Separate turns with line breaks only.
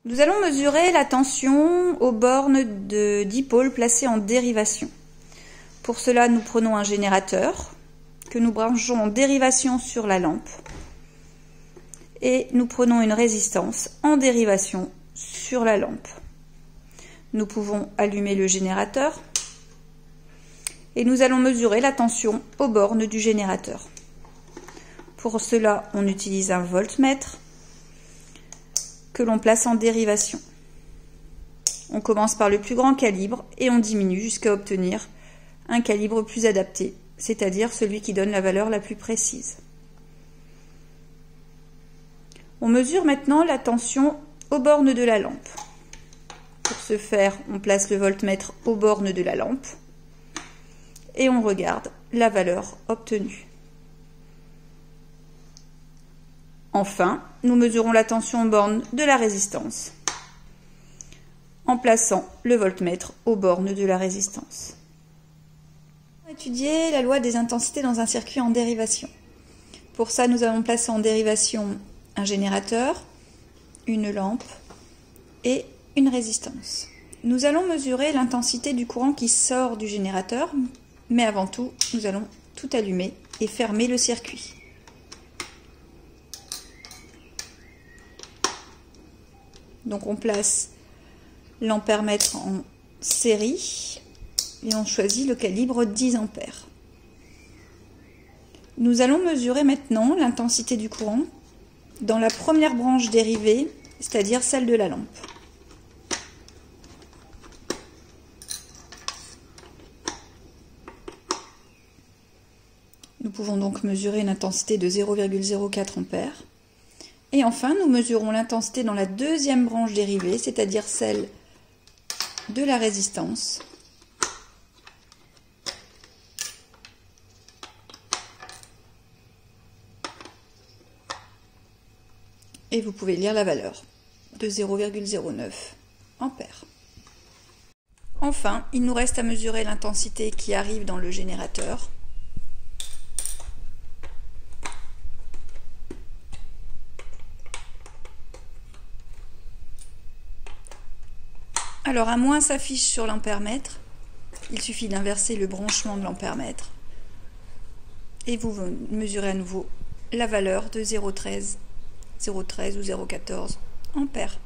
Nous allons mesurer la tension aux bornes de dipôle placées en dérivation. Pour cela, nous prenons un générateur que nous branchons en dérivation sur la lampe et nous prenons une résistance en dérivation sur la lampe. Nous pouvons allumer le générateur et nous allons mesurer la tension aux bornes du générateur. Pour cela, on utilise un voltmètre que l'on place en dérivation. On commence par le plus grand calibre et on diminue jusqu'à obtenir un calibre plus adapté, c'est-à-dire celui qui donne la valeur la plus précise. On mesure maintenant la tension aux bornes de la lampe. Pour ce faire, on place le voltmètre aux bornes de la lampe et on regarde la valeur obtenue. Enfin, nous mesurons la tension aux bornes de la résistance en plaçant le voltmètre aux bornes de la résistance. On va étudier la loi des intensités dans un circuit en dérivation. Pour ça, nous allons placer en dérivation un générateur, une lampe et une résistance. Nous allons mesurer l'intensité du courant qui sort du générateur, mais avant tout, nous allons tout allumer et fermer le circuit. Donc on place l'ampèremètre en série et on choisit le calibre 10 ampères. Nous allons mesurer maintenant l'intensité du courant dans la première branche dérivée, c'est-à-dire celle de la lampe. Nous pouvons donc mesurer une intensité de 0,04 ampères. Et enfin, nous mesurons l'intensité dans la deuxième branche dérivée, c'est-à-dire celle de la résistance. Et vous pouvez lire la valeur de 0,09 ampères. Enfin, il nous reste à mesurer l'intensité qui arrive dans le générateur. Alors, un moins s'affiche sur l'ampèremètre. Il suffit d'inverser le branchement de l'ampèremètre. Et vous mesurez à nouveau la valeur de 0,13 ou 0,14 ampères.